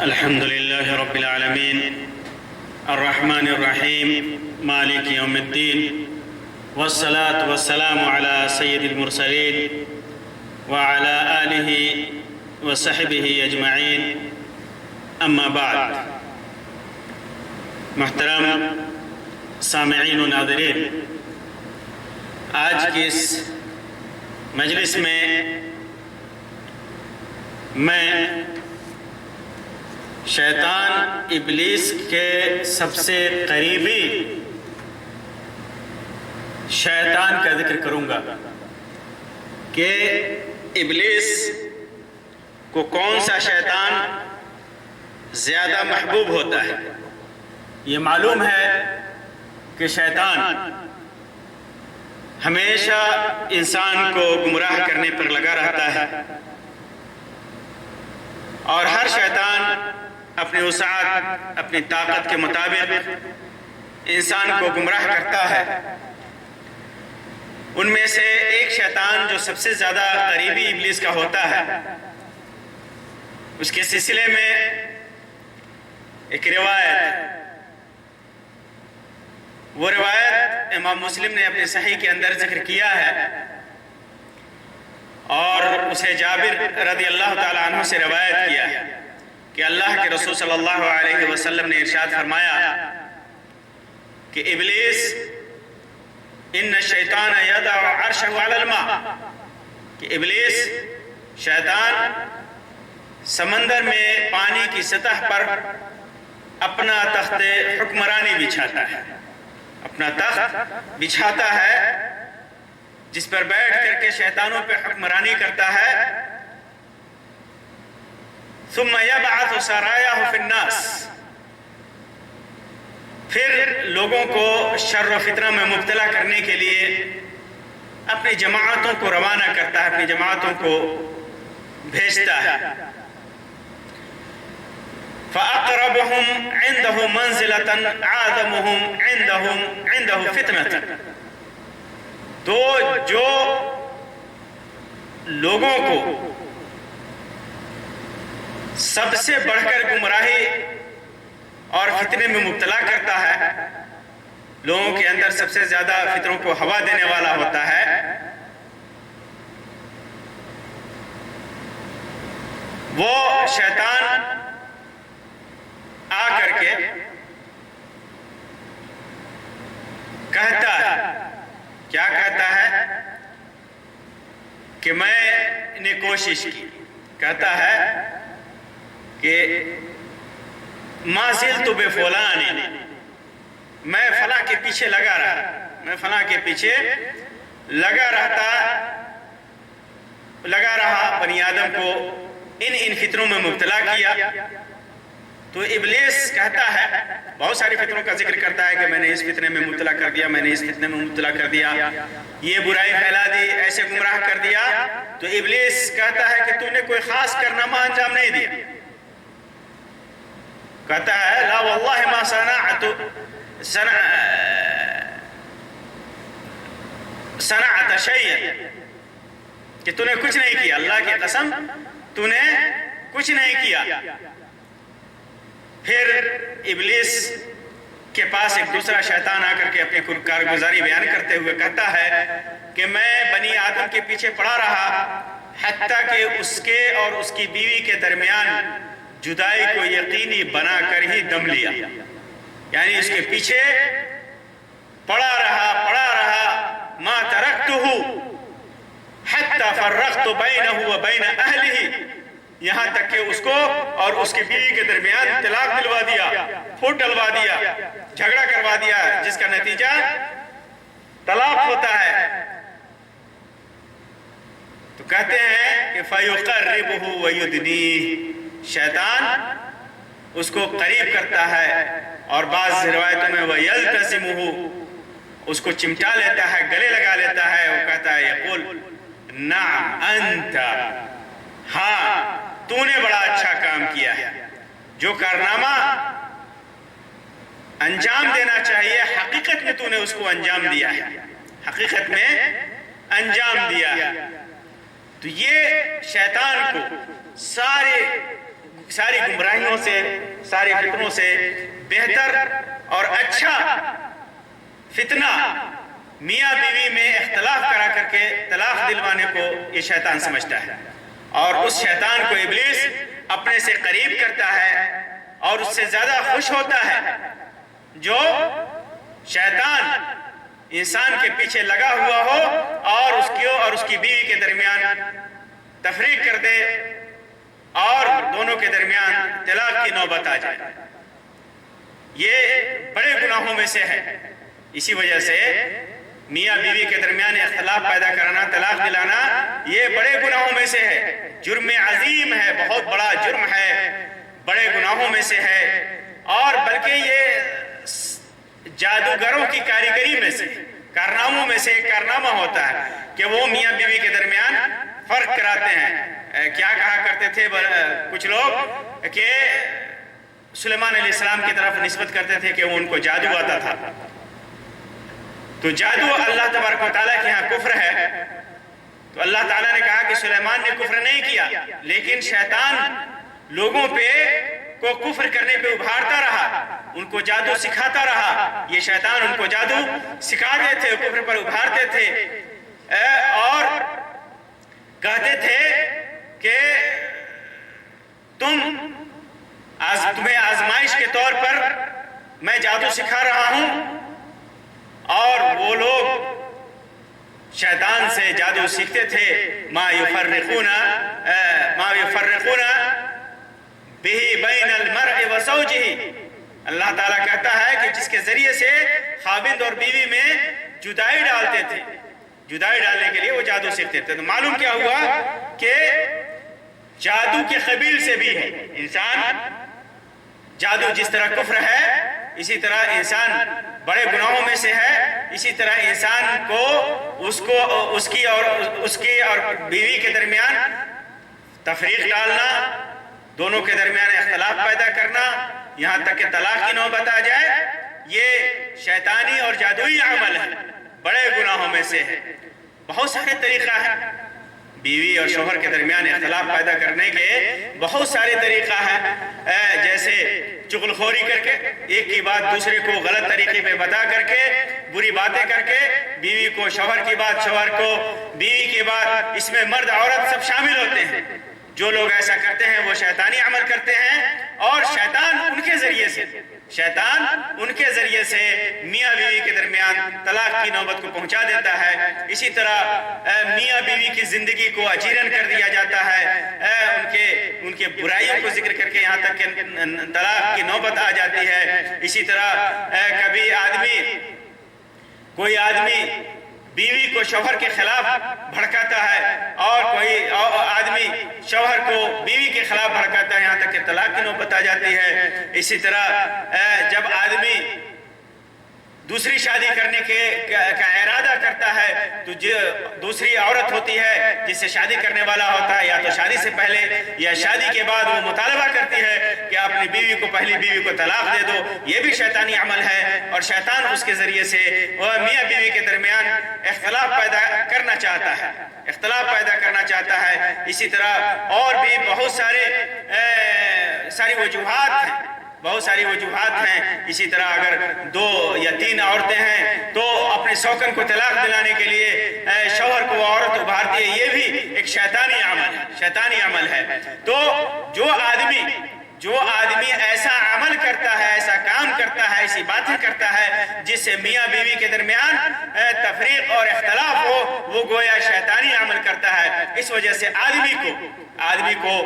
الحمد لله رب العالمين الرحمن الرحيم مالك يوم الدين والصلاة والسلام على سيد المرسلين وعلى آله وصحبه أجمعين أما بعد. محترم سامعین و ناظرین، آج کی اس مجلس میں شیطان ابلیس کے سب سے قریبی شیطان کا ذکر کروں گا کہ ابلیس کو کون سا شیطان زیادہ محبوب ہوتا ہے. یہ معلوم ہے کہ شیطان ہمیشہ انسان کو گمراہ کرنے پر لگا رہتا ہے، اور ہر شیطان اپنی وسعت، اپنی طاقت کے مطابق انسان کو گمراہ کرتا ہے. ان میں سے ایک شیطان جو سب سے زیادہ قریبی ابلیس کا ہوتا ہے، اس کے سلسلے میں ایک روایت، وہ روایت امام مسلم نے اپنے صحیح کے اندر ذکر کیا ہے، اور اسے جابر رضی اللہ تعالیٰ عنہ سے روایت کیا ہے کہ اللہ کے رسول صلی اللہ علیہ وسلم نے ارشاد فرمایا کہ ابلیس ان الشیطان یضع عرشہ علی الماء، کہ ابلیس شیطان سمندر میں پانی کی سطح پر اپنا تخت حکمرانی بچھاتا ہے، اپنا تخت بچھاتا ہے جس پر بیٹھ کر کے شیطانوں پہ حکمرانی کرتا ہے. ثم یبعث سرایہ فی الناس، پھر لوگوں کو شر و فتنہ میں مبتلا کرنے کے لیے اپنی جماعتوں کو روانہ کرتا ہے، اپنی جماعتوں کو بھیجتا ہے. فَأَقْرَبُهُمْ عِنْدَهُ مَنْزِلَةً عَادَمُهُمْ عِنْدَهُ فِتْنَةً، تو جو لوگوں کو سب سے بڑھ کر گمراہی اور فتنے میں مبتلا کرتا ہے، لوگوں کے اندر سب سے زیادہ فتنوں کو ہوا دینے والا ہوتا ہے، وہ شیطان آ کر کے کہتا ہے، کیا کہتا ہے کہ میں نے کوشش کی، کہتا ہے کہ ما زلت بفلان، میں فلاں کے پیچھے لگا رہا، میں فلاں کے پیچھے لگا رہا، بنی آدم کو ان فتنوں میں مبتلا کیا. تو ابلیس کہتا ہے، بہت ساری فتنوں کا ذکر کرتا ہے کہ میں نے اس فتنے میں مبتلا کر دیا، میں نے اس فتنے میں مبتلا کر دیا، یہ برائی پھیلا دی، ایسے گمراہ کر دیا. تو ابلیس کہتا ہے کہ تو نے کوئی خاص کارنامہ انجام نہیں دیا. کہتا ہے لا واللہ ما صنعت شیئا، کہ تو نے کچھ نہیں کیا، اللہ کی قسم تو نے کچھ نہیں کیا. پھر ابلیس کے پاس ایک دوسرا شیطان آ کر کے اپنی کارگزاری بیان کرتے ہوئے کہتا ہے کہ میں بنی آدم کے پیچھے پڑا رہا حتیٰ کہ اس کے اور اس کی بیوی کے درمیان جدائی کو یقینی بنا کر ہی دم لیا. یعنی اس کے پیچھے پڑا رہا ما ترکتہ حتی فرقت بینہ و بین اہلہ، یہاں تک کہ اس کو اور اس کی بیوی کے درمیان طلاق دلوا دیا، پھوٹ ڈلوا دیا، جھگڑا کروا دیا، جس کا نتیجہ طلاق ہوتا ہے. تو کہتے ہیں کہ فَيُقَرِّبُهُ وَيُدْنِيهِ، شیطان اس کو قریب کرتا ہے، اور بعض روایتوں میں وَيَلْتَزِمُهُ، اس کو چمٹا لیتا ہے، گلے لگا لیتا ہے. وہ کہتا ہے يَقُولُ نَعْمْ أَنْتَ، ہاں تو نے بڑا اچھا کام کیا ہے، جو کارنامہ انجام دینا چاہیے حقیقت میں تو نے اس کو انجام دیا ہے، حقیقت میں انجام دیا ہے. تو یہ شیطان کو سارے ساری گمراہیوں سے، ساری فتنوں سے بہتر اور اچھا فتنہ میاں بیوی میں اختلاف کرا کر کے طلاق دلوانے کو یہ شیطان سمجھتا ہے، اور اس شیطان کو ابلیس اپنے سے قریب کرتا ہے اور اس سے زیادہ خوش ہوتا ہے جو شیطان انسان کے پیچھے لگا ہوا ہو اور اس کی بیوی کے درمیان تفریق کر دے اور دونوں کے درمیان طلاق کی نوبت آ جائے۔ یہ بڑے گناہوں میں سے ہے۔ اسی وجہ سے میاں بیوی کے درمیان اختلاف پیدا کرنا، طلاق دلانا، یہ بڑے گناہوں میں سے ہے، جرم عظیم ہے، بہت بڑا جرم ہے، بڑے گناہوں میں سے ہے، اور بلکہ یہ جادوگروں کی کاریگری میں سے، کارناموں میں سے ایک کارنامہ ہوتا ہے کہ وہ میاں بیوی کے درمیان فرق کراتے ہیں۔ کیا کہا کرتے تھے کچھ لوگ کہ سلیمان علیہ السلام کی طرف نسبت کرتے تھے کہ وہ ان کو جادو آتا تھا۔ تو جادو اللہ تبارک و تعالیٰ کے ہاں کفر ہے، تو اللہ تعالیٰ نے کہا کہ سلیمان نے کفر نہیں کیا، لیکن شیطان لوگوں پہ کو کفر کرنے پہ ابھارتا رہا، ان کو جادو سکھاتا رہا۔ یہ شیطان ان کو جادو سکھاتے تھے، کفر پر ابھارتے تھے، اور کہتے تھے کہ تمہیں آزمائش کے طور پر میں جادو سکھا رہا ہوں، اور وہ لوگ شیطان سے جادو سیکھتے تھے۔ ما یفرقون بہ بین المرء وزوجہ، اللہ تعالیٰ کہتا ہے کہ جس کے ذریعے سے خاوند اور بیوی میں جدائی ڈالتے تھے، جدائی ڈالنے کے لیے وہ جادو سیکھتے تھے۔ تو معلوم کیا ہوا کہ جادو کے قبیل سے بھی ہے انسان۔ جادو جس طرح کفر ہے، اسی طرح انسان بڑے گناہوں میں سے ہے، اسی طرح انسان کو اس کی اور بیوی کے درمیان تفریق ڈالنا، دونوں کے درمیان اختلاف پیدا کرنا، یہاں تک کہ طلاق کی نوبت آ جائے، یہ شیطانی اور جادوئی عمل ہے، بڑے گناہوں میں سے ہے۔ بہت سارے طریقہ ہیں بیوی اور شوہر کے درمیان اختلاف پیدا کرنے کے، بہت سارے طریقہ ہیں، جیسے چغل خوری کر کے، ایک کی بات دوسرے کو غلط طریقے پہ بتا کر کے، بری باتیں کر کے، بیوی کو شوہر کی بات، شوہر کو بیوی کی بات، اس میں مرد عورت سب شامل ہوتے ہیں۔ جو لوگ ایسا کرتے ہیں وہ شیطانی عمل کرتے ہیں، اور شیطان ان کے ذریعے سے میاں بیوی کے درمیان طلاق کی نوبت کو پہنچا دیتا ہے۔ اسی طرح میاں بیوی کی زندگی کو اجیرن کر دیا جاتا ہے، ان کے برائیوں کو ذکر کر کے یہاں تک کہ طلاق کی نوبت آ جاتی ہے۔ اسی طرح کوئی آدمی بیوی کو شوہر کے خلاف بھڑکاتا ہے، اور کوئی آدمی شوہر کو بیوی کے خلاف بھڑکاتا ہے، یہاں تک کہ طلاق کی نوبت آ جاتی ہے۔ اسی طرح جب آدمی دوسری شادی کرنے کا ارادہ کرتا ہے، تو جو دوسری عورت ہوتی ہے جس سے شادی کرنے والا ہوتا ہے، یا تو شادی سے پہلے یا شادی کے بعد وہ مطالبہ کرتی ہے کہ اپنی بیوی کو، پہلی بیوی کو طلاق دے دو، یہ بھی شیطانی عمل ہے، اور شیطان اس کے ذریعے سے وہ میاں بیوی کے درمیان اختلاف پیدا کرنا چاہتا ہے۔ اسی طرح اور بھی بہت ساری وجوہات ہیں۔ اسی طرح اگر 2 یا 3 عورتیں ہیں تو اپنے شوہر کو طلاق دلانے کے لیے شوہر کو عورت ابھارتی ہے، یہ بھی ایک شیطانی عمل ہے۔ تو جو آدمی ایسا عمل کرتا ہے، ایسا کام کرتا ہے، ایسی باتیں کرتا ہے جس سے میاں بیوی کے درمیان تفریق اور اختلاف ہو، وہ گویا شیطانی عمل کرتا ہے۔ اس وجہ سے آدمی کو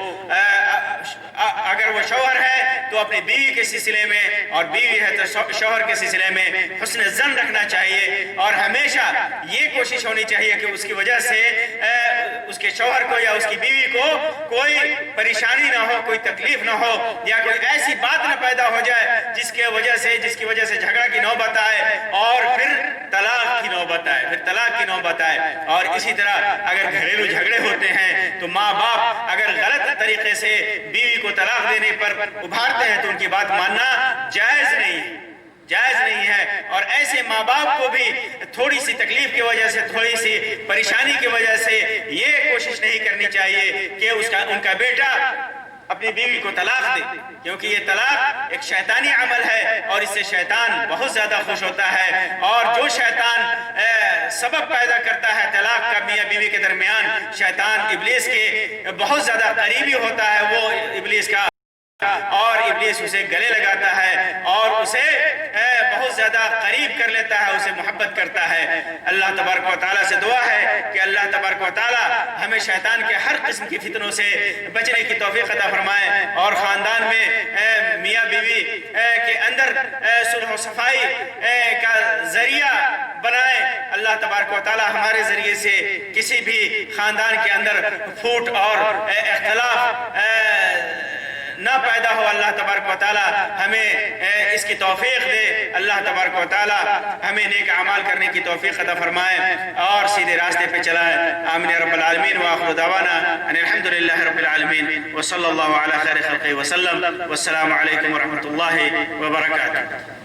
اگر وہ شوہر ہے تو اپنی بیوی کے سلسلے میں، اور بیوی ہے تو شوہر کے سلسلے میں حسن ظن رکھنا چاہیے، اور ہمیشہ یہ کوشش ہونی چاہیے کہ اس کی وجہ سے اس کے شوہر کو یا اس کی بیوی کو کوئی پریشانی نہ ہو، کوئی تکلیف نہ ہو، یا کوئی ایسی بات نہ پیدا ہو جائے جس کی وجہ سے جھگڑا کی نوبت آئے، اور پھر طلاق کی نوبت آئے۔ اور اسی طرح اگر گھریلو جھگڑے ہوتے ہیں تو ماں باپ اگر غلط طریقے سے بیوی کو طلاق دینے پر ابھارتے ہیں تو ان کی بات ماننا جائز نہیں ہے، اور ایسے ماں باپ کو بھی تھوڑی سی تکلیف کی وجہ سے، تھوڑی سی پریشانی کی وجہ سے یہ کوشش نہیں کرنی چاہیے کہ ان کا بیٹا اپنی بیوی کو طلاق دے، کیونکہ یہ طلاق ایک شیطانی عمل ہے اور اس سے شیطان بہت زیادہ خوش ہوتا ہے، اور جو شیطان سبب پیدا کرتا ہے طلاق کا میاں بیوی کے درمیان، شیطان ابلیس کے بہت زیادہ قریبی ہوتا ہے، وہ ابلیس کا، اور ابلیس اسے گلے لگاتا ہے اور اسے بہت زیادہ قریب کر لیتا ہے، اسے محبت کرتا ہے۔ اللہ تبارک و تعالیٰ سے دعا ہے کہ اللہ تبارک و تعالیٰ ہمیں شیطان کے ہر قسم کی فتنوں سے بچنے کی توفیق عطا فرمائے، اور خاندان میں میاں بیوی کے اندر صلح و صفائی کا ذریعہ بنائے۔ اللہ تبارک و تعالیٰ ہمارے ذریعے سے کسی بھی خاندان کے اندر پھوٹ اور اختلاف نہ پیدا ہو۔ اللہ تبارک و تعالیٰ ہمیں اس کی توفیق دے، اللہ تبارک و تعالیٰ ہمیں نیک اعمال کرنے کی توفیق عطا فرمائے اور سیدھے راستے پہ چلائے۔ آمین یا رب العالمین، وآخر دعوانا ان الحمدللہ رب العالمین، وصلی اللہ علی خیر خلقہ وسلم، والسلام علیکم ورحمۃ اللہ وبرکاتہ۔